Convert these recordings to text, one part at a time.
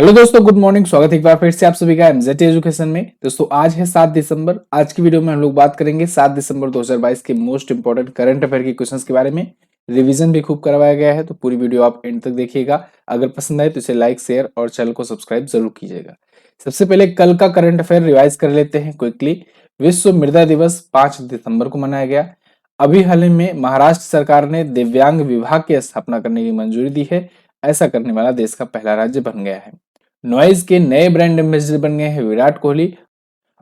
Hello दोस्तों, good morning. स्वागत है एक बार फिर से आप सभी का एमजेड एजुकेशन में। दोस्तों आज है 7 दिसंबर। आज की वीडियो में हम लोग बात करेंगे 7 दिसंबर 2022 के मोस्ट इंपोर्टेंट करंट अफेयर के क्वेश्चंस के बारे में। रिवीजन भी खूब करवाया गया है, तो पूरी वीडियो आप एंड तक देखिएगा। अगर पसंद आए तो इसे लाइक, शेयर और चैनल को सब्सक्राइब जरूर कीजिएगा। सबसे पहले कल का करंट अफेयर रिवाइज कर लेते हैं क्विकली। विश्व मृदा दिवस 5 दिसंबर को मनाया गया। अभी हाल ही में महाराष्ट्र सरकार ने दिव्यांग विभाग की स्थापना करने की मंजूरी दी है। ऐसा करने वाला देश का पहला राज्य बन गया है। नॉइज के नए ब्रांड एम्बेसडर बन गए हैं विराट कोहली।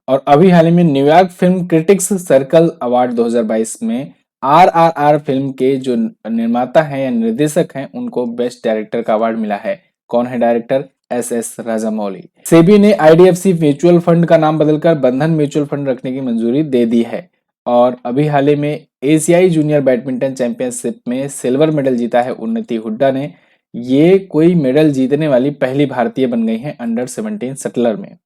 और अभी हाल ही में New York film critics circle award 2022 में आरआरआर फिल्म के जो निर्माता हैं या निर्देशक हैं उनको बेस्ट डायरेक्टर का अवार्ड मिला है। कौन है डायरेक्टर? एस राजामौली। सेबी ने आईडीएफसी म्यूचुअल फंड का नाम बदलकर बंधन म्यूचुअल फंड रखने की मंजूरी दे दी है। और अभी हाल ही में एशियाई जूनियर बैडमिंटन चैंपियनशिप में सिल्वर मेडल जीता है उन्नति हुड्डा ने। ये कोई मेडल जीतने वाली पहली भारतीय बन गई हैं अंडर 17 शटलर में।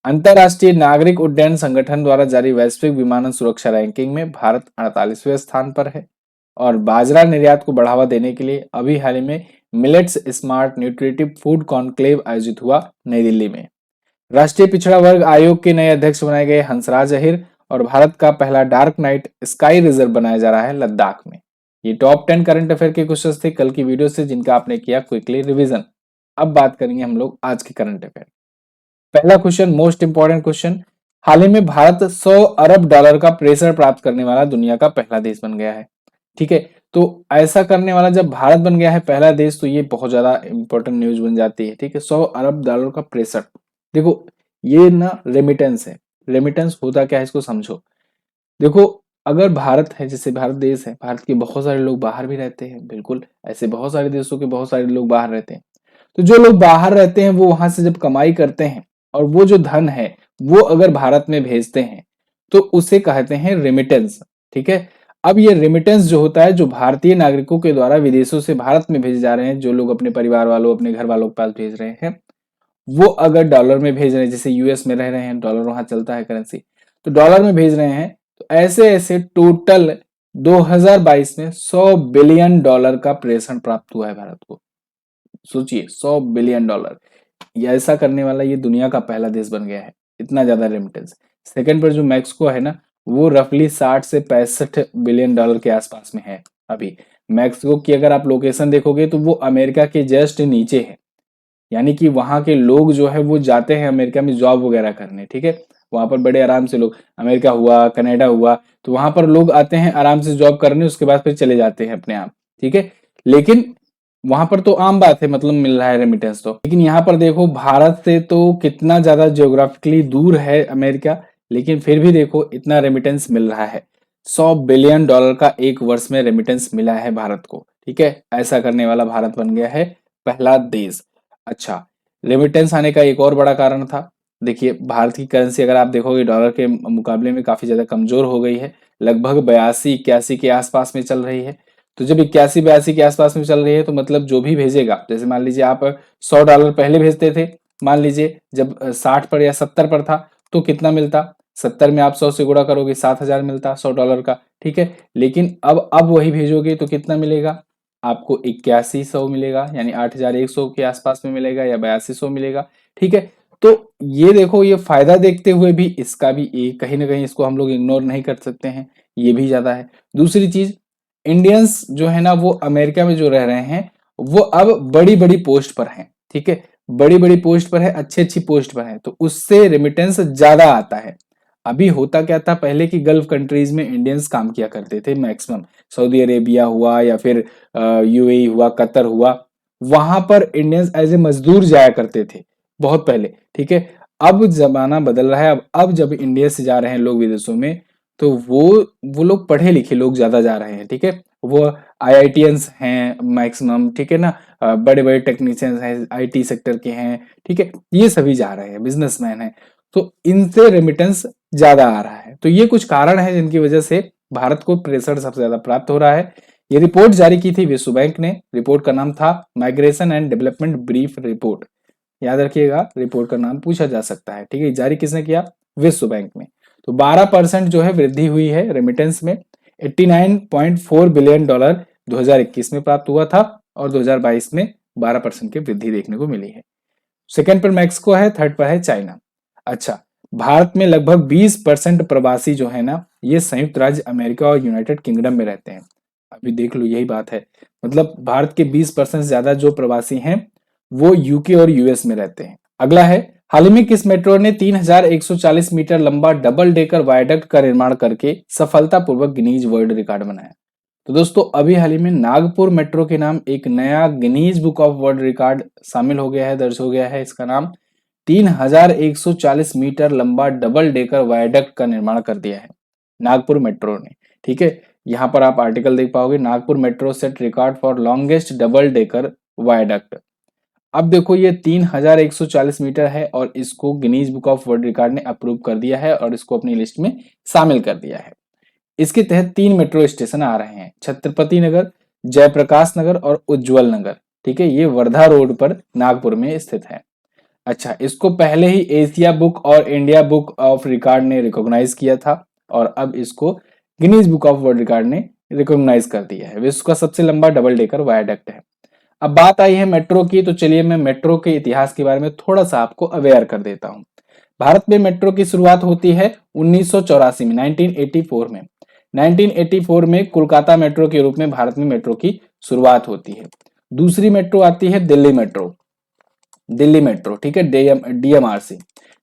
अंतरराष्ट्रीय नागरिक उड्डयन संगठन द्वारा जारी वैश्विक विमानन सुरक्षा रैंकिंग में भारत 48वें स्थान पर है। और बाजरा निर्यात को बढ़ावा देने के लिए अभी हाल ही में millets smart nutritive food conclave आयोजित हुआ नई दिल्ली में। राष्ट्रीय पिछड़ा वर्ग आयोग के नए अध्यक्ष बनाए गए हंसराज अहिर। और भारत का पहला डार्क नाइट स्काई रिजर्व बनाया जा रहा है लद्दाख में। ये टॉप 10 करंट अफेयर के क्वेश्चन थे कल की वीडियो से, जिनका आपने किया क्विकली रिवीजन। अब बात करेंगे हम लोग आज के करंट अफेयर। पहला क्वेश्चन, मोस्ट इंपॉर्टेंट क्वेश्चन। हाल ही में भारत 100 अरब डॉलर का प्रेशर प्राप्त करने वाला दुनिया का पहला देश बन गया है। ठीक है, तो ऐसा करने वाला जब भारत बन गया है पहला देश, तो ये बहुत ज्यादा इंपॉर्टेंट न्यूज बन जाती है। ठीक है, 100 अरब डॉलर का प्रेशर। देखो, ये ना रेमिटेंस है। रेमिटेंस होता क्या है इसको समझो। देखो, अगर भारत है, जैसे भारत देश है, भारत के बहुत सारे लोग बाहर भी रहते हैं। बिल्कुल ऐसे बहुत सारे देशों के बहुत सारे लोग बाहर रहते हैं। तो जो लोग बाहर रहते हैं वो वहां से जब कमाई करते हैं और वो जो धन है वो अगर भारत में भेजते हैं तो उसे कहते हैं रेमिटेंस। ठीक है, अब ये रेमिटेंस जो होता है, जो भारतीय नागरिकों के द्वारा विदेशों से भारत में भेजे जा रहे हैं, जो लोग अपने परिवार वालों, अपने घर वालों के पास भेज रहे हैं, वो अगर डॉलर में भेज रहे हैं, जैसे यूएस में रह रहे हैं, डॉलर वहां चलता है करेंसी, तो डॉलर में भेज रहे हैं, तो ऐसे ऐसे टोटल 2022 में 100 बिलियन डॉलर का प्रेषण प्राप्त हुआ है भारत को। सोचिए, 100 बिलियन डॉलर। ये ऐसा करने वाला ये दुनिया का पहला देश बन गया है, इतना ज्यादा रेमिटेंस। सेकंड पर जो मैक्सिको है ना, वो रफली 60 से 65 बिलियन डॉलर के आसपास में है। अभी मैक्सिको की अगर आप लोकेशन देखोगे तो वो अमेरिका के जस्ट नीचे है। यानी कि वहां के लोग जो है वो जाते हैं अमेरिका में जॉब वगैरह करने। ठीक है, वहां पर बड़े आराम से लोग, अमेरिका हुआ, कनाडा हुआ, तो वहां पर लोग आते हैं आराम से जॉब करने, उसके बाद फिर चले जाते हैं अपने आप। ठीक है, लेकिन वहां पर तो आम बात है, मतलब मिल रहा है रेमिटेंस तो। लेकिन यहाँ पर देखो, भारत से तो कितना ज्यादा जियोग्राफिकली दूर है अमेरिका, लेकिन फिर भी देखो इतना रेमिटेंस मिल रहा है। 100 बिलियन डॉलर का एक वर्ष में रेमिटेंस मिला है भारत को। ठीक है, ऐसा करने वाला भारत बन गया है पहला देश। अच्छा, रेमिटेंस आने का एक और बड़ा कारण था। देखिए, भारत की करेंसी अगर आप देखोगे डॉलर के मुकाबले में काफी ज्यादा कमजोर हो गई है। लगभग 82-81 के आसपास में चल रही है। तो जब 81-82 के आसपास में चल रही है तो मतलब जो भी भेजेगा, जैसे मान लीजिए आप 100 डॉलर पहले भेजते थे, मान लीजिए जब 60 पर या 70 पर था तो कितना मिलता? 70 में आप 100 से गुणा करोगे 7,000 मिलता 100 डॉलर का। ठीक है, लेकिन अब वही भेजोगे तो कितना मिलेगा आपको? 8100 मिलेगा, यानी 8100 के आसपास में मिलेगा या 8200 मिलेगा। ठीक है, तो ये देखो, ये फायदा देखते हुए भी इसका भी एक कहीं ना कहीं इसको हम लोग इग्नोर नहीं कर सकते हैं, ये भी ज्यादा है। दूसरी चीज, इंडियंस जो है ना वो अमेरिका में जो रह रहे हैं वो अब बड़ी बड़ी पोस्ट पर हैं। ठीक है, बड़ी बड़ी पोस्ट पर है, अच्छी अच्छी पोस्ट पर है, तो उससे रेमिटेंस ज्यादा आता है। अभी होता क्या था पहले की गल्फ कंट्रीज में इंडियंस काम किया करते थे मैक्सिमम। सऊदी अरेबिया हुआ या फिर यूएई हुआ, कतर हुआ, वहां पर इंडियंस एज ए मजदूर जाया करते थे बहुत पहले। ठीक है, अब जमाना बदल रहा है। अब जब इंडिया से जा रहे हैं लोग विदेशों में, तो वो लोग पढ़े लिखे लोग ज्यादा जा रहे हैं। ठीक है, वो आईआईटियंस हैं मैक्सिमम। ठीक है ना, बड़े बड़े टेक्नीशियंस हैं, आईटी सेक्टर के हैं। ठीक है, ये सभी जा रहे हैं, बिजनेसमैन हैं, तो इनसे रेमिटेंस ज्यादा आ रहा है। तो ये कुछ कारण है जिनकी वजह से भारत को प्रेशर सबसे ज्यादा प्राप्त हो रहा है। ये रिपोर्ट जारी की थी विश्व बैंक ने। रिपोर्ट का नाम था migration and development brief report. याद रखिएगा, रिपोर्ट का नाम पूछा जा सकता है। ठीक है, जारी किसने किया? विश्व बैंक में। तो 12% जो है वृद्धि हुई है रेमिटेंस में। 89.4 बिलियन डॉलर 2021 में प्राप्त हुआ था और 2022 में 12% की वृद्धि देखने को मिली है। सेकंड पर मैक्सिको है, थर्ड पर है चाइना। अच्छा, भारत में लगभग 20% प्रवासी जो है ना, ये संयुक्त राज्य अमेरिका और यूनाइटेड किंगडम में रहते हैं। अभी देख लो, यही बात है, मतलब भारत के 20% से ज्यादा जो प्रवासी हैं वो यूके और यूएस में रहते हैं। अगला है, हाल ही में किस मेट्रो ने 3140 मीटर लंबा डबल डेकर वायडक्ट का निर्माण करके सफलतापूर्वक गिनीज वर्ल्ड रिकॉर्ड बनाया? तो दोस्तों, अभी हाल ही में नागपुर मेट्रो के नाम एक नया Guinness book of world record शामिल हो गया है, दर्ज हो गया है। इसका नाम 3140 मीटर लंबा डबल डेकर वायडक्ट का निर्माण कर दिया है नागपुर मेट्रो ने। ठीक है, यहाँ पर आप आर्टिकल देख पाओगे, Nagpur metro set record for longest double decker viaduct. अब देखो, ये 3140 मीटर है और इसको Guinness book of world record ने अप्रूव कर दिया है और इसको अपनी लिस्ट में शामिल कर दिया है। इसके तहत 3 मेट्रो स्टेशन आ रहे हैं, छत्रपति नगर, जयप्रकाश नगर और उज्जवल नगर। ठीक है, ये वर्धा रोड पर नागपुर में स्थित है। अच्छा, इसको पहले ही एशिया बुक और इंडिया बुक ऑफ रिकॉर्ड ने रिकॉग्नाइज किया था और अब इसको Guinness book of world record ने रिकॉग्नाइज कर दिया है। विश्व का सबसे लंबा डबल डेकर वायडक्ट है। अब बात आई है मेट्रो की, तो चलिए मैं मेट्रो के इतिहास के बारे में थोड़ा सा आपको अवेयर कर देता हूँ। भारत में मेट्रो की शुरुआत होती है 1984 में, 1984 में। 1984 में कोलकाता मेट्रो के रूप में भारत में मेट्रो की शुरुआत होती है। दूसरी मेट्रो आती है दिल्ली मेट्रो, दिल्ली मेट्रो, ठीक है, डीएमआरसी।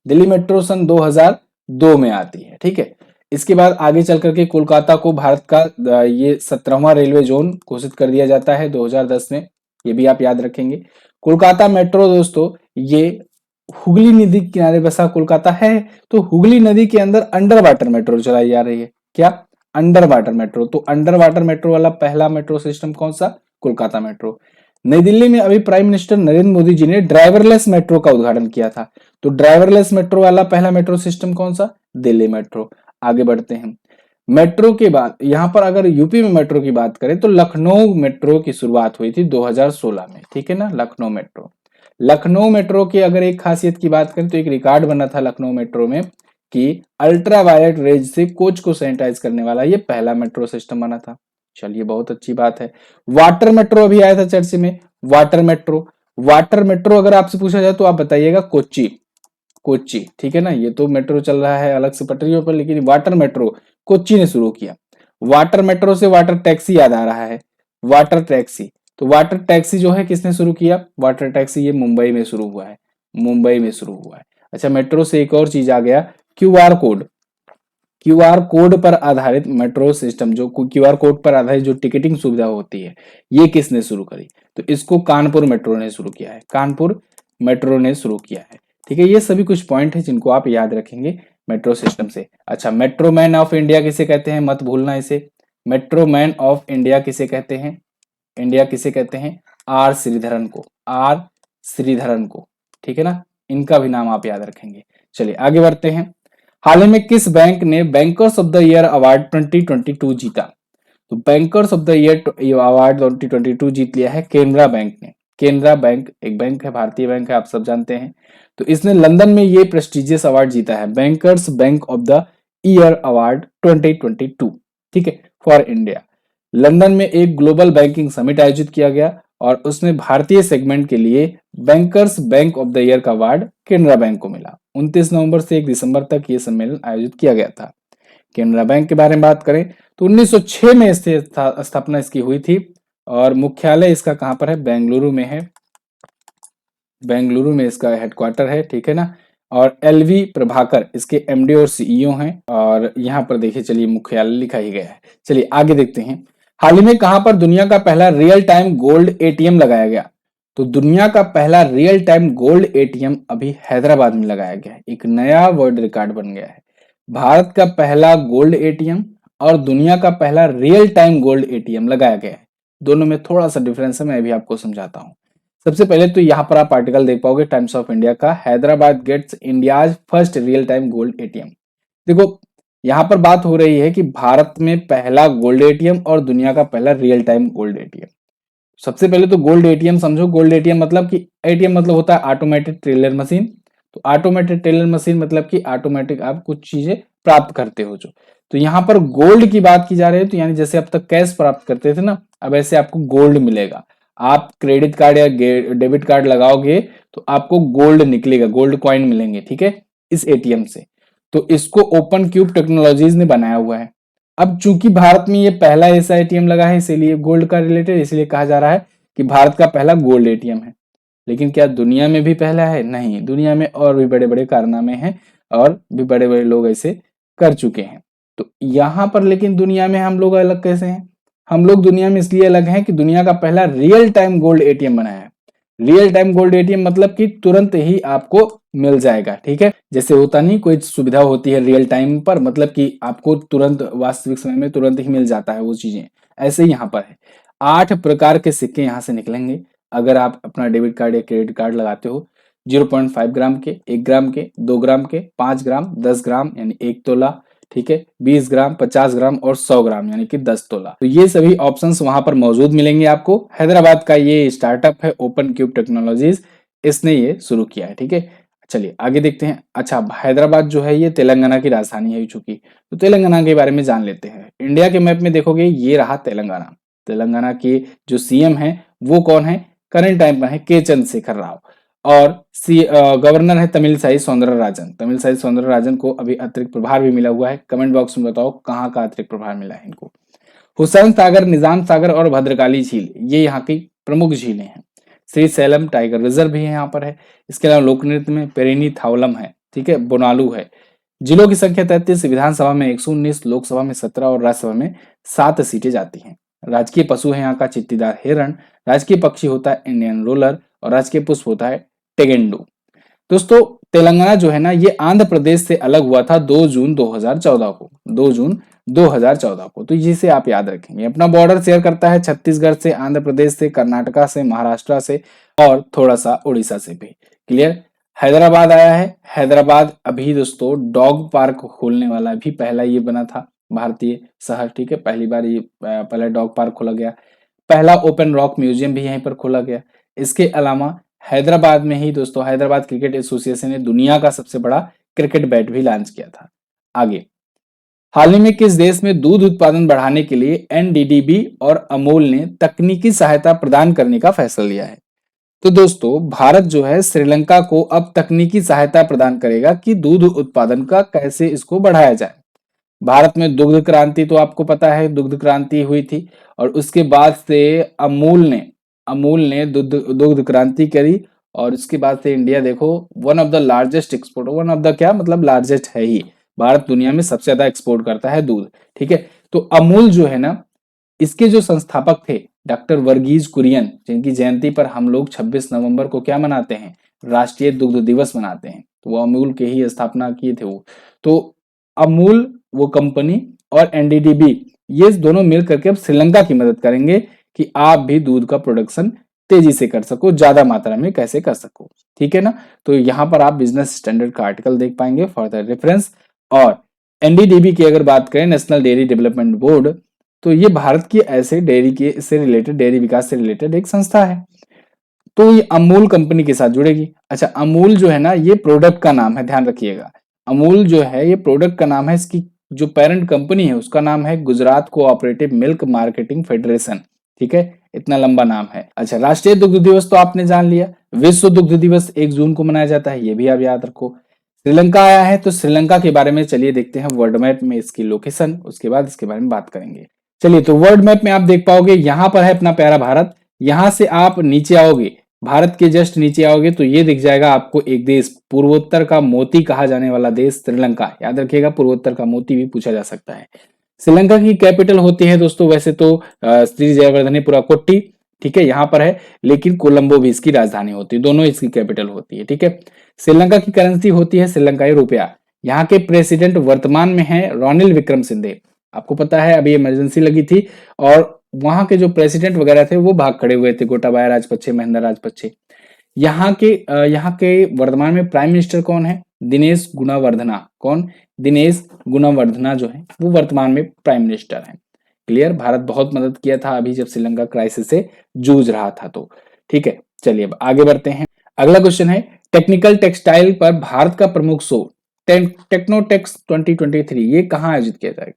दिल्ली मेट्रो सन 2002 में आती है। ठीक है, इसके बाद आगे चल करके कोलकाता को भारत का ये 17वां रेलवे जोन घोषित कर दिया जाता है 2010 में। ये भी आप याद रखेंगे। कोलकाता मेट्रो दोस्तों, ये हुगली नदी के किनारे बसा कोलकाता है, तो हुगली नदी के अंदर अंडर वाटर मेट्रो चलाई जा रही है। क्या? Under water metro. तो अंडर वाटर मेट्रो वाला पहला मेट्रो सिस्टम कौन सा? कोलकाता मेट्रो। नई दिल्ली में अभी प्राइम मिनिस्टर नरेंद्र मोदी जी ने ड्राइवरलेस मेट्रो का उद्घाटन किया था, तो ड्राइवरलेस मेट्रो वाला पहला मेट्रो सिस्टम कौन सा? दिल्ली मेट्रो। आगे बढ़ते हैं, मेट्रो के बाद यहां पर अगर यूपी में मेट्रो की बात करें तो लखनऊ मेट्रो की शुरुआत हुई थी 2016 में। ठीक है ना, लखनऊ मेट्रो। लखनऊ मेट्रो की अगर एक खासियत की बात करें तो एक रिकॉर्ड बना था लखनऊ मेट्रो में कि अल्ट्रा वायलेट रेज से कोच को सैनिटाइज करने वाला ये पहला मेट्रो सिस्टम बना था। चलिए, बहुत अच्छी बात है। वाटर मेट्रो अभी आया था चर्चे में, वाटर मेट्रो। वाटर मेट्रो अगर आपसे पूछा जाए तो आप बताइएगा कोच्चि, कोच्चि। ठीक है ना, ये तो मेट्रो चल रहा है अलग से पटरियों पर, लेकिन वाटर मेट्रो कोच्चि ने शुरू किया। वाटर मेट्रो से वाटर टैक्सी याद आ रहा है, वाटर टैक्सी। तो वाटर टैक्सी जो है किसने शुरू किया? वाटर टैक्सी ये मुंबई में शुरू हुआ है, मुंबई में शुरू हुआ है। अच्छा, मेट्रो से एक और चीज आ गया, क्यूआर कोड। क्यूआर कोड पर आधारित मेट्रो सिस्टम, जो क्यूआर कोड पर आधारित जो टिकटिंग सुविधा होती है, ये किसने शुरू करी? तो इसको कानपुर मेट्रो ने शुरू किया है, कानपुर मेट्रो ने शुरू किया है। ठीक है, ये सभी कुछ पॉइंट है जिनको आप याद रखेंगे मेट्रो सिस्टम से। अच्छा, मेट्रो मैन ऑफ इंडिया किसे कहते हैं? मत भूलना इसे। मेट्रो मैन ऑफ इंडिया किसे कहते हैं? इंडिया किसे कहते हैं? आर श्रीधरन को, आर श्रीधरन को। ठीक है ना, इनका भी नाम आप याद रखेंगे। चलिए आगे बढ़ते हैं। हाल ही में किस बैंक ने bankers of the year award 2022 जीता? तो bankers of the year award 2022 जीत लिया है केनरा बैंक ने। केनरा बैंक एक बैंक है, भारतीय बैंक है, आप सब जानते हैं। तो इसने लंदन में ये प्रेस्टिजियस अवार्ड जीता है, bankers bank of the year award 2022। ठीक है, फॉर इंडिया। लंदन में एक ग्लोबल बैंकिंग समिट आयोजित किया गया और उसमें भारतीय सेगमेंट के लिए bankers bank of the year का अवार्ड केनरा बैंक को मिला। 29 नवंबर से 1 दिसंबर तक ये सम्मेलन आयोजित किया गया था। केनरा बैंक के बारे में बात करें तो 1906 में इसकी स्थापना इसकी हुई थी और मुख्यालय इसका कहां पर है? बेंगलुरु में है, बेंगलुरु में इसका हेडक्वार्टर है। ठीक है ना, और एलवी प्रभाकर इसके एमडी और सीईओ हैं और यहाँ पर देखिए, चलिए मुख्यालय लिखा ही गया है। चलिए आगे देखते हैं। हाल ही में कहां पर दुनिया का पहला रियल टाइम गोल्ड एटीएम लगाया गया? तो दुनिया का पहला रियल टाइम गोल्ड एटीएम अभी हैदराबाद में लगाया गया है, एक नया वर्ल्ड रिकॉर्ड बन गया है। भारत का पहला गोल्ड एटीएम और दुनिया का पहला रियल टाइम गोल्ड एटीएम लगाया गया है। दोनों में थोड़ा सा डिफरेंस है, मैं भी आपको समझाता हूँ। सबसे पहले तो यहाँ पर आप आर्टिकल देख पाओगे टाइम्स ऑफ इंडिया का, Hyderabad gets India's first real time gold ATM. देखो, यहाँ पर बात हो रही है कि भारत में पहला गोल्ड एटीएम और दुनिया का पहला रियल टाइम गोल्ड एटीएम। सबसे पहले तो गोल्ड एटीएम समझो। गोल्ड एटीएम मतलब कि एटीएम मतलब होता है ऑटोमेटिक टेलर मशीन। तो ऑटोमेटिक टेलर मशीन मतलब कि ऑटोमेटिक आप कुछ चीजें प्राप्त करते हो जो। तो यहाँ पर गोल्ड की बात की जा रही है, तो यानी जैसे अब तक कैश प्राप्त करते थे ना, अब ऐसे आपको गोल्ड मिलेगा। आप क्रेडिट कार्ड या डेबिट कार्ड लगाओगे तो आपको गोल्ड निकलेगा, गोल्ड कॉइन मिलेंगे, ठीक है, इस एटीएम से। तो इसको ओपन क्यूब टेक्नोलॉजीज ने बनाया हुआ है। अब चूंकि भारत में ये पहला ऐसा एटीएम लगा है, इसीलिए गोल्ड का रिलेटेड, इसलिए कहा जा रहा है कि भारत का पहला गोल्ड एटीएम है। लेकिन क्या दुनिया में भी पहला है? नहीं, दुनिया में और भी बड़े बड़े कारनामे हैं और भी बड़े बड़े लोग ऐसे कर चुके हैं। तो यहाँ पर लेकिन दुनिया में हम लोग अलग कैसे हैं? हम लोग दुनिया में इसलिए अलग हैं कि दुनिया का पहला रियल टाइम गोल्ड एटीएम बनाया है। रियल टाइम गोल्ड एटीएम मतलब कि तुरंत ही आपको मिल जाएगा, ठीक है। जैसे होता नहीं कोई सुविधा होती है रियल टाइम पर, मतलब कि आपको तुरंत वास्तविक समय में तुरंत ही मिल जाता है वो चीजें, ऐसे ही यहाँ पर है। 8 प्रकार के सिक्के यहाँ से निकलेंगे अगर आप अपना डेबिट कार्ड या क्रेडिट कार्ड लगाते हो। 0.5 ग्राम के, 1 ग्राम के, 2 ग्राम के, 5 ग्राम, 10 ग्राम यानी 1 तोला, ठीक है, 20 ग्राम, 50 ग्राम और 100 ग्राम यानी कि 10 तोला। तो ये सभी ऑप्शंस वहां पर मौजूद मिलेंगे आपको। हैदराबाद का ये स्टार्टअप है ओपन क्यूब टेक्नोलॉजीज, इसने ये शुरू किया है, ठीक है। चलिए आगे देखते हैं। अच्छा, हैदराबाद जो है ये तेलंगाना की राजधानी है चूंकि, तो तेलंगाना के बारे में जान लेते हैं। इंडिया के मैप में देखोगे ये रहा तेलंगाना। तेलंगाना के जो सीएम है वो कौन है? करंट टाइम पर है के चंद्रशेखर राव। और गवर्नर है तमिलसाई सौंदरराजन। तमिलसाई सौंदरराजन को अभी अतिरिक्त प्रभार भी मिला हुआ है। कमेंट बॉक्स में बताओ कहाँ का अतिरिक्त प्रभार मिला है इनको। हुसैन सागर, निजाम सागर और भद्रकाली झील ये यहाँ की प्रमुख झीलें हैं। श्री सैलम टाइगर रिजर्व भी यहाँ पर है। इसके अलावा लोक नृत्य में पेरिनी थावलम है, ठीक है, बोनालू है। जिलों की संख्या 33, विधानसभा में 119, लोकसभा में 17 और राज्यसभा में 7 सीटें जाती हैं। राजकीय पशु है यहाँ का चित्तीदार हिरण, राजकीय पक्षी होता है इंडियन रोलर और राजकीय पुष्प होता है टेगेंडू। दोस्तों तेलंगाना जो है ना ये आंध्र प्रदेश से अलग हुआ था 2 जून 2014 को, 2 जून 2014 को। तो इसे आप याद रखेंगे। अपना बॉर्डर शेयर करता है छत्तीसगढ़ से, आंध्र प्रदेश से, कर्नाटका से, महाराष्ट्र से और थोड़ा सा उड़ीसा से भी। क्लियर? हैदराबाद आया है। हैदराबाद अभी दोस्तों डॉग पार्क खोलने वाला भी पहला ये बना था भारतीय शहर, ठीक है। पहली बार ये पहला डॉग पार्क खोला गया। पहला ओपन रॉक म्यूजियम भी यहीं पर खोला गया। इसके अलावा हैदराबाद में ही दोस्तों हैदराबाद क्रिकेट एसोसिएशन ने दुनिया का सबसे बड़ा क्रिकेट बैट भी लॉन्च किया था। आगे, हाल ही में किस देश में दूध उत्पादन बढ़ाने के लिए एनडीडीबी और अमूल ने तकनीकी सहायता प्रदान करने का फैसला लिया है? तो दोस्तों भारत जो है श्रीलंका को अब तकनीकी सहायता प्रदान करेगा कि दूध उत्पादन का कैसे इसको बढ़ाया जाए। भारत में दुग्ध क्रांति तो आपको पता है, दुग्ध क्रांति हुई थी और उसके बाद से अमूल ने दुग्ध क्रांति करी और उसके बाद से इंडिया देखो one of the largest export, one of the क्या मतलब लार्जेस्ट है ही, भारत दुनिया में सबसे ज्यादा एक्सपोर्ट करता है दूध, ठीक है। तो अमूल जो है ना इसके जो संस्थापक थे डॉक्टर वर्गीज कुरियन, जिनकी जयंती पर हम लोग 26 नवंबर को क्या मनाते हैं? राष्ट्रीय दुग्ध दिवस मनाते हैं। तो वो अमूल के ही स्थापना किए थे वो। तो अमूल वो कंपनी और एनडीडीबी ये दोनों मिल करके अब श्रीलंका की मदद करेंगे कि आप भी दूध का प्रोडक्शन तेजी से कर सको, ज्यादा मात्रा में कैसे कर सको, ठीक है ना। तो यहाँ पर आप बिजनेस स्टैंडर्ड का आर्टिकल देख पाएंगे फॉर द रेफरेंस। और एनडीडीबी की अगर बात करें, नेशनल डेयरी डेवलपमेंट बोर्ड, तो ये भारत की ऐसे डेयरी के से रिलेटेड, डेयरी विकास से रिलेटेड एक संस्था है। तो ये अमूल कंपनी के साथ जुड़ेगी। अच्छा, अमूल जो है ना ये प्रोडक्ट का नाम है, ध्यान रखिएगा। अमूल जो है ये प्रोडक्ट का नाम है, इसकी जो पेरेंट कंपनी है उसका नाम है Gujarat cooperative milk marketing federation, ठीक है, इतना लंबा नाम है। अच्छा, राष्ट्रीय दुग्ध दिवस तो आपने जान लिया। विश्व दुग्ध दिवस 1 जून को मनाया जाता है, ये भी आप याद रखो। श्रीलंका आया है तो श्रीलंका के बारे में चलिए देखते हैं वर्ल्ड मैप में इसकी लोकेशन, उसके बाद इसके बारे में बात करेंगे। चलिए, तो वर्ल्ड मैप में आप देख पाओगे यहाँ पर है अपना प्यारा भारत। यहाँ से आप नीचे आओगे, भारत के जस्ट नीचे आओगे तो ये दिख जाएगा आपको एक देश, पूर्वोत्तर का मोती कहा जाने वाला देश श्रीलंका। याद रखिएगा पूर्वोत्तर का मोती भी पूछा जा सकता है। श्रीलंका की कैपिटल होती है दोस्तों वैसे तो श्री जयवर्धनेपुरा कोट्टी, ठीक है, यहाँ पर है। लेकिन कोलंबो भी इसकी राजधानी होती है, दोनों इसकी कैपिटल होती है, ठीक है। श्रीलंका की करेंसी होती है श्रीलंकाई रुपया। यहाँ के प्रेसिडेंट वर्तमान में है रानिल विक्रमसिंघे। आपको पता है अभी इमरजेंसी लगी थी और वहां के जो प्रेसिडेंट वगैरह थे वो भाग खड़े हुए थे, गोटाबाया राजपक्षे, महिंदा राजपक्षे। यहाँ के वर्तमान में प्राइम मिनिस्टर कौन है? दिनेश गुणावर्धना। कौन? दिनेश गुणावर्धना जो है वो वर्तमान में प्राइम मिनिस्टर है। क्लियर? भारत बहुत मदद किया था अभी जब श्रीलंका क्राइसिस से जूझ रहा था तो, ठीक है। चलिए अब आगे बढ़ते हैं। अगला क्वेश्चन है टेक्निकल टेक्सटाइल पर भारत का प्रमुख शो टेक्नोटेक्स 2023 ये कहाँ आयोजित किया जाएगा?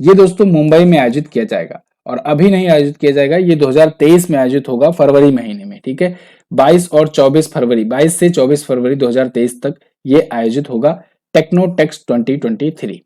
ये दोस्तों मुंबई में आयोजित किया जाएगा और अभी नहीं आयोजित किया जाएगा, ये 2023 में आयोजित होगा फरवरी महीने में, ठीक है। 22 और 24 फरवरी, 22 से 24 फरवरी 2023 तक ये आयोजित होगा टेक्नोटेक्स 2023।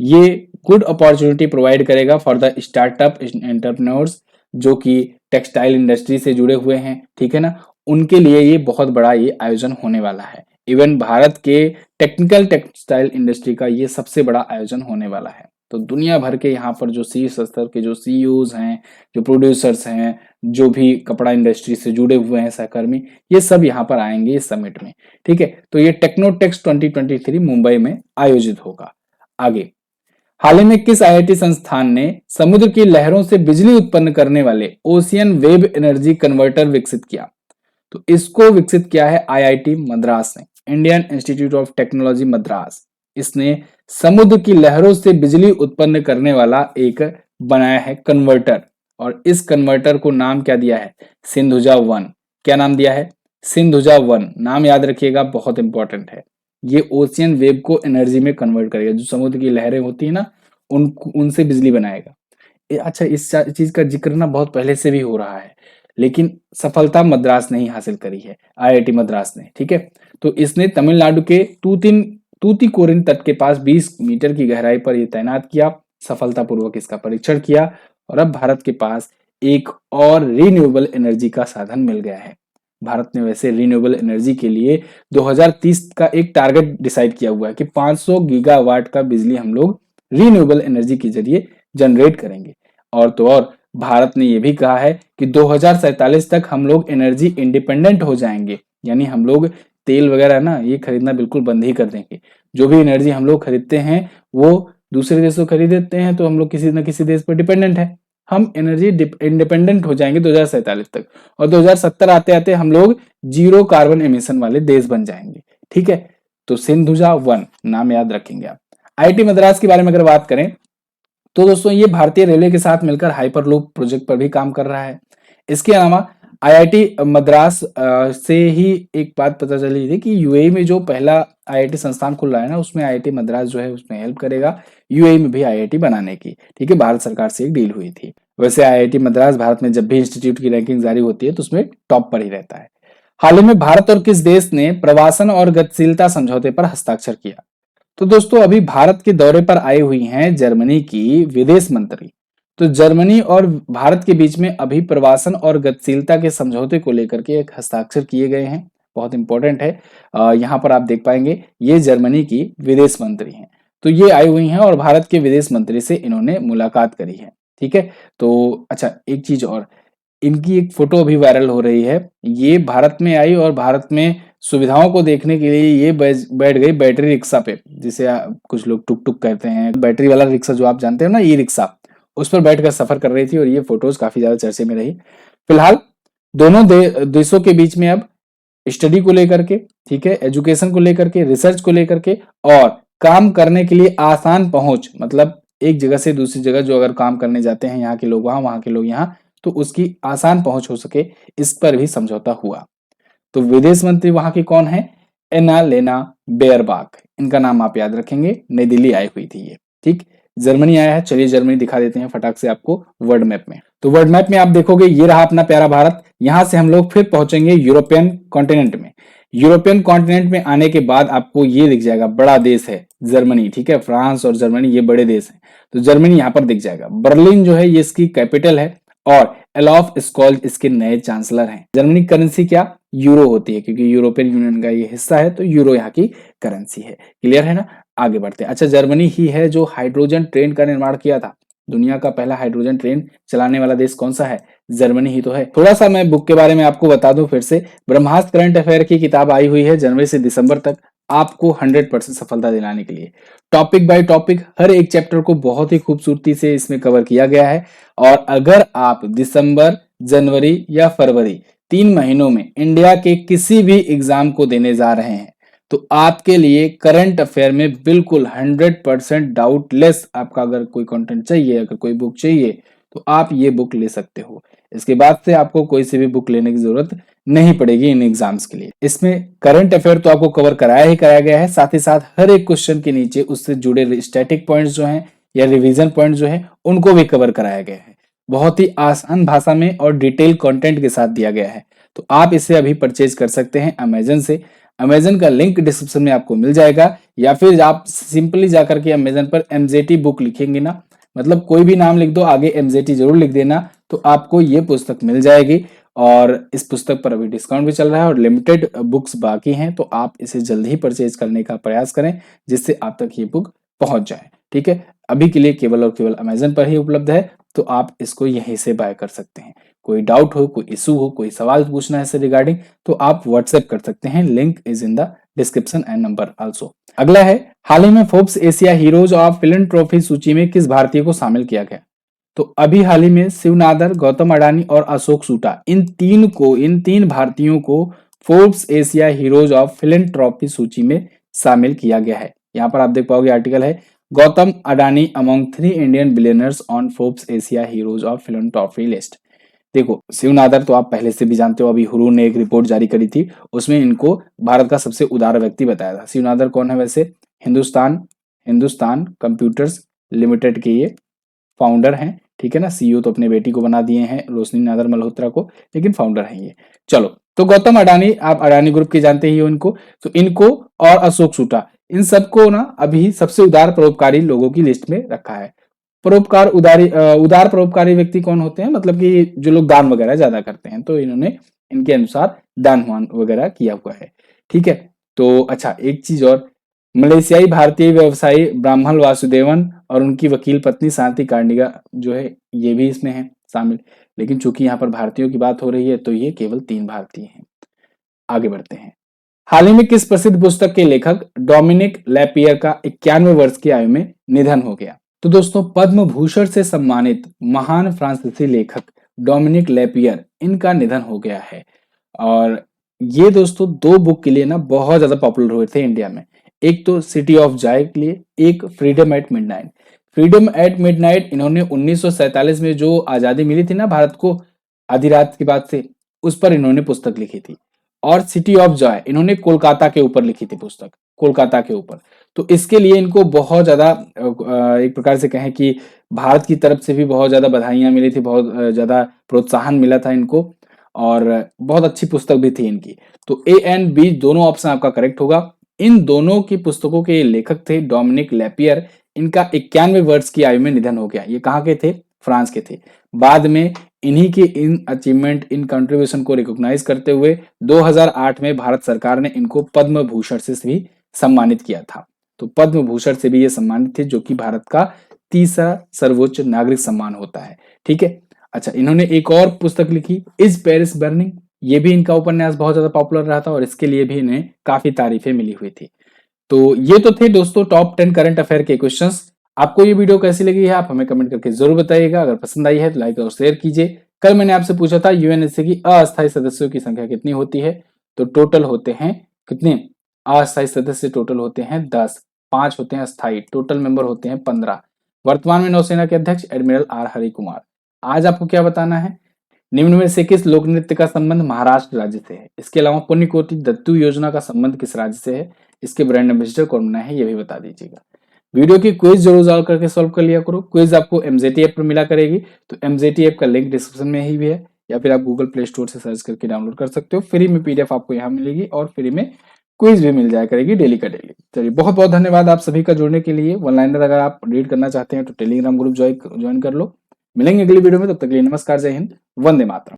ये गुड अपॉर्चुनिटी प्रोवाइड करेगा फॉर द स्टार्टअप एंटरप्रेन्योर्स जो कि टेक्सटाइल इंडस्ट्री से जुड़े हुए हैं, ठीक है ना, उनके लिए ये बहुत बड़ा ये आयोजन होने वाला है। इवन भारत के टेक्निकल टेक्सटाइल इंडस्ट्री का ये सबसे बड़ा आयोजन होने वाला है। तो दुनिया भर के यहाँ पर जो शीर्ष स्तर के जो सीईओज हैं, जो प्रोड्यूसर्स हैं, जो भी कपड़ा इंडस्ट्री से जुड़े हुए हैं सहकर्मी, ये सब यहाँ पर आएंगे इस समिट में, ठीक है। तो ये टेक्नोटेक्स 2023 मुंबई में आयोजित होगा। आगे, हाल ही में किस आईआईटी संस्थान ने समुद्र की लहरों से बिजली उत्पन्न करने वाले ओशियन वेव एनर्जी कन्वर्टर विकसित किया? तो इसको विकसित किया है आईआईटी मद्रास ने, Indian institute of technology Madras. इसने समुद्र की लहरों से बिजली उत्पन्न करने वाला एक बनाया है कन्वर्टर, और इस कन्वर्टर को नाम क्या दिया है? सिंधुजा 1। क्या नाम दिया है? सिंधुजा 1। नाम याद रखिएगा, बहुत इंपॉर्टेंट है। ये ओशियन वेव को एनर्जी में कन्वर्ट करेगा, जो समुद्र की लहरें होती है ना, उनसे बिजली बनाएगा। अच्छा, इस चीज का जिक्र ना बहुत पहले से भी हो रहा है, लेकिन सफलता मद्रास ने ही हासिल करी है, आईआईटी मद्रास ने, ठीक है। तो इसने तमिलनाडु के तूतीकोरिन तट के पास 20 मीटर की गहराई पर यह तैनात किया, सफलतापूर्वक इसका परीक्षण किया, और अब भारत के पास एक और रिन्यूएबल एनर्जी का साधन मिल गया है। भारत ने वैसे रिन्यूएबल एनर्जी के लिए 2030 का एक टारगेट डिसाइड किया हुआ है कि 500 गीगावाट का बिजली हम लोग रिन्यूएबल एनर्जी के जरिए जनरेट करेंगे। और तो और भारत ने यह भी कहा है कि 2047 तक हम लोग एनर्जी इंडिपेंडेंट हो जाएंगे, यानी हम लोग तेल वगैरह ना ये खरीदना बिल्कुल बंद ही कर देंगे। जो भी एनर्जी हम लोग खरीदते हैं वो दूसरे देशों खरीदते हैं, तो हम लोग किसी न किसी देश पर डिपेंडेंट है। हम एनर्जी इंडिपेंडेंट हो जाएंगे 2047 तक, और 2070 आते आते हम लोग जीरो कार्बन एमिशन वाले देश बन जाएंगे, ठीक है। तो सिंधुजा 1 नाम याद रखेंगे आप। आईआईटी मद्रास के बारे में अगर बात करें तो दोस्तों ये भारतीय रेलवे के साथ मिलकर हाइपरलूप प्रोजेक्ट पर भी काम कर रहा है। इसके अलावा आईआईटी मद्रास से ही एक बात पता चली थी कि यूएई में जो पहला आईआईटी संस्थान खुल रहा है ना, उसमें आईआईटी मद्रास जो है उसमें हेल्प करेगा यूएई में भी आईआईटी बनाने की, ठीक है। भारत सरकार से एक डील हुई थी। वैसे आईआईटी मद्रास भारत में जब भी इंस्टीट्यूट की रैंकिंग जारी होती है तो उसमें टॉप पर ही रहता है। हाल ही में भारत और किस देश ने प्रवासन और गतिशीलता समझौते पर हस्ताक्षर किया? तो दोस्तों अभी भारत के दौरे पर आई हुई हैं जर्मनी की विदेश मंत्री। तो जर्मनी और भारत के बीच में अभी प्रवासन और गतिशीलता के समझौते को लेकर के एक हस्ताक्षर किए गए हैं, बहुत इंपॉर्टेंट है। यहाँ पर आप देख पाएंगे ये जर्मनी की विदेश मंत्री हैं। तो ये आई हुई हैं और भारत के विदेश मंत्री से इन्होंने मुलाकात करी है, ठीक है। तो अच्छा, एक चीज और, इनकी एक फोटो अभी वायरल हो रही है। ये भारत में आई और भारत में सुविधाओं को देखने के लिए ये बैठ गई बैटरी रिक्शा पे, जिसे कुछ लोग टुक टुक कहते हैं, बैटरी वाला रिक्शा जो आप जानते हो ना, ई रिक्शा, उस पर बैठकर सफर कर रही थी और ये फोटोज काफी ज्यादा चर्चे में रही। फिलहाल दोनों देशों के बीच में अब स्टडी को लेकर के, ठीक है, एजुकेशन को लेकर के, रिसर्च को लेकर के, और काम करने के लिए आसान पहुंच, मतलब एक जगह से दूसरी जगह जो अगर काम करने जाते हैं यहाँ के लोग वहां, वहां के लोग यहाँ, तो उसकी आसान पहुंच हो सके, इस पर भी समझौता हुआ। तो विदेश मंत्री वहां की कौन है? एनालेना बेयरबाक, इनका नाम आप याद रखेंगे। नई दिल्ली आई हुई थी ये, ठीक। जर्मनी आया है, चलिए जर्मनी दिखा देते हैं फटाक से आपको वर्ल्ड मैप में। तो वर्ल्ड मैप में आप देखोगे ये रहा अपना प्यारा भारत। यहां से हम लोग फिर पहुंचेंगे यूरोपियन कॉन्टिनेंट में। यूरोपियन कॉन्टिनेंट में आने के बाद आपको ये दिख जाएगा, बड़ा देश है जर्मनी, ठीक है। फ्रांस और जर्मनी ये बड़े देश हैं, तो जर्मनी यहाँ पर दिख जाएगा। बर्लिन जो है ये इसकी कैपिटल है, और एलॉफ स्कॉल्ज इसके नए चांसलर हैं। जर्मनी करेंसी क्या? यूरो होती है, क्योंकि यूरोपियन यूनियन का ये हिस्सा है, तो यूरो यहाँ की करेंसी है। क्लियर है ना? आगे बढ़ते हैं। अच्छा, जर्मनी ही है जो हाइड्रोजन ट्रेन का निर्माण किया था। दुनिया का पहला हाइड्रोजन ट्रेन चलाने वाला देश कौन सा है? जर्मनी ही तो है। थोड़ा सा मैं बुक के बारे में आपको बता दूं फिर से। ब्रह्मास्त्र करंट अफेयर की किताब आई हुई है जनवरी से दिसंबर तक, आपको 100% सफलता दिलाने के लिए। टॉपिक बाय टॉपिक हर एक चैप्टर को बहुत ही खूबसूरती से इसमें कवर किया गया है। और अगर आप दिसंबर, जनवरी या फरवरी 3 महीनों में इंडिया के किसी भी एग्जाम को देने जा रहे हैं, तो आपके लिए करंट अफेयर में बिल्कुल 100% डाउटलेस आपका अगर कोई कंटेंट चाहिए, अगर कोई बुक चाहिए, तो आप ये बुक ले सकते हो। इसके बाद से आपको कोई सी भी बुक लेने की जरूरत नहीं पड़ेगी इन एग्जाम्स के लिए। इसमें करंट अफेयर तो आपको कवर कराया ही कराया गया है, साथ ही साथ हर एक क्वेश्चन के नीचे उससे जुड़े स्टैटिक पॉइंट्स जो हैं या रिवीजन पॉइंट्स जो है उनको भी कवर कराया गया है। बहुत ही आसान भाषा में और डिटेल कंटेंट के साथ दिया गया है। तो आप इसे अभी परचेज कर सकते हैं अमेजन से। अमेजन का लिंक डिस्क्रिप्शन में आपको मिल जाएगा, या फिर आप सिंपली जाकर के अमेजन पर एमजेटी बुक लिखेंगे ना, मतलब कोई भी नाम लिख दो, आगे एमजेटी जरूर लिख देना, तो आपको ये पुस्तक मिल जाएगी। और इस पुस्तक पर अभी डिस्काउंट भी चल रहा है और लिमिटेड बुक्स बाकी हैं, तो आप इसे जल्द ही परचेज करने का प्रयास करें, जिससे आप तक ये बुक पहुंच जाए। ठीक है, अभी के लिए केवल और केवल अमेजन पर ही उपलब्ध है, तो आप इसको यहीं से बाय कर सकते हैं। कोई डाउट हो, कोई इशू हो, कोई सवाल पूछना है इससे रिगार्डिंग, तो आप व्हाट्सएप कर सकते हैं। Link is in the description and number also. अगला है, हाल ही में Forbes Asia heroes of philanthropy सूची में किस भारतीय को शामिल किया गया? तो अभी हाल ही में शिव नादर, गौतम अडानी और अशोक सूटा, इन तीन भारतीयों को Forbes Asia heroes of philanthropy सूची में शामिल किया गया है। यहाँ पर आप देख पाओगे आर्टिकल है, Gautam Adani among 3 Indian billionaires on Forbes Asia heroes of philanthropy list. देखो, शिव नादर तो आप पहले से भी जानते हो, अभी हुरू ने एक रिपोर्ट जारी करी थी, उसमें इनको भारत का सबसे उदार व्यक्ति बताया था। शिव नादर कौन है वैसे? हिंदुस्तान हिंदुस्तान कंप्यूटर्स लिमिटेड के ये फाउंडर हैं। ठीक है ना, सीईओ तो अपने बेटी को बना दिए हैं, रोशनी नादर मल्होत्रा को, लेकिन फाउंडर हैं ये। चलो, तो गौतम अडानी, आप अडानी ग्रुप के जानते ही हो इनको, तो इनको और अशोक सूटा, इन सबको ना अभी सबसे उदार परोपकारी लोगों की लिस्ट में रखा है। उदार परोपकारी व्यक्ति कौन होते हैं? मतलब कि जो लोग दान वगैरह ज्यादा करते हैं, तो इन्होंने इनके अनुसार दान वान वगैरह किया हुआ है। ठीक है, तो अच्छा, एक चीज और, मलेशियाई भारतीय व्यवसायी ब्राह्मण वासुदेवन और उनकी वकील पत्नी शांति कार्निगा जो है, ये भी इसमें है शामिल। लेकिन चूंकि यहाँ पर भारतीयों की बात हो रही है, तो ये केवल 3 भारतीय हैं। आगे बढ़ते हैं। हाल ही में किस प्रसिद्ध पुस्तक के लेखक डोमिनिक लैपियर का 91 वर्ष की आयु में निधन हो गया? तो दोस्तों, पद्म भूषण से सम्मानित महान फ्रांसीसी लेखक डोमिनिक लैपियर, इनका निधन हो गया है। और ये दोस्तों 2 बुक के लिए ना बहुत ज्यादा पॉपुलर हुए थे इंडिया में। एक तो सिटी ऑफ जॉय के लिए, एक freedom at midnight. Freedom at midnight इन्होंने 1947 में जो आजादी मिली थी ना भारत को आधी रात के बाद से, उस पर इन्होंने पुस्तक लिखी थी। और सिटी ऑफ जॉय इन्होंने कोलकाता के ऊपर लिखी थी पुस्तक, कोलकाता के ऊपर। तो इसके लिए इनको बहुत ज्यादा एक प्रकार से कहें कि भारत की तरफ से भी बहुत ज्यादा बधाइयां मिली थी, बहुत ज्यादा प्रोत्साहन मिला था इनको, और बहुत अच्छी पुस्तक भी थी इनकी। तो ए एंड बी दोनों ऑप्शन आपका करेक्ट होगा। इन दोनों की पुस्तकों के लेखक थे डोमिनिक लैपियर। इनका 91 वर्ष की आयु में निधन हो गया। ये कहाँ के थे? फ्रांस के थे। बाद में इन्हीं के इन अचीवमेंट, इन कंट्रीब्यूशन को रिकॉग्नाइज करते हुए 2008 में भारत सरकार ने इनको पद्म भूषण से भी सम्मानित किया था। तो पद्म भूषण से भी ये सम्मानित थे, जो कि भारत का तीसरा सर्वोच्च नागरिक सम्मान होता है। ठीक है, अच्छा, इन्होंने एक और पुस्तक लिखी, इज पेरिस बर्निंग। ये भी इनका उपन्यास बहुत ज्यादा पॉपुलर रहा था और इसके लिए भी इन्हें काफी तारीफें मिली हुई थी। तो ये तो थे दोस्तों टॉप 10 करंट अफेयर के क्वेश्चंस। आपको ये वीडियो कैसी लगी है आप हमें कमेंट करके जरूर बताइएगा। अगर पसंद आई है तो लाइक और शेयर कीजिए। कल मैंने आपसे पूछा था यूएनएससी की अस्थायी सदस्यों की संख्या कितनी होती है, तो टोटल होते हैं कितने? अस्थायी सदस्य टोटल होते हैं 10, 5 होते हैं स्थायी, टोटल मेंबर होते हैं 15। वर्तमान में नौसेना के अध्यक्ष एडमिरल आर हरि कुमार। आज आपको क्या बताना है? निम्न में से किस लोक नृत्य का संबंध महाराष्ट्र राज्य से है? इसके अलावा पुण्यकोटि दत्तू योजना का संबंध किस राज्य से है? इसके ब्रांड एम्बेसडर कौन बना है, ये भी बता दीजिएगा। वीडियो की क्विज जरूर सॉल्व कर लिया करो। क्विज आपको एमजेटी ऐप पर मिला करेगी, तो एमजेटी ऐप का लिंक डिस्क्रिप्शन में ही भी है, या फिर आप गूगल प्ले स्टोर से सर्च करके डाउनलोड कर सकते हो। फ्री में पीडीएफ आपको यहाँ मिलेगी और फ्री में क्विज भी मिल जाया करेगी डेली का डेली। चलिए, बहुत बहुत धन्यवाद आप सभी का जुड़ने के लिए। वन लाइनर अगर आप रीड करना चाहते हैं तो टेलीग्राम ग्रुप ज्वाइन कर लो। मिलेंगे अगली वीडियो में, तब तक के लिए नमस्कार, जय हिंद, वंदे मातरम।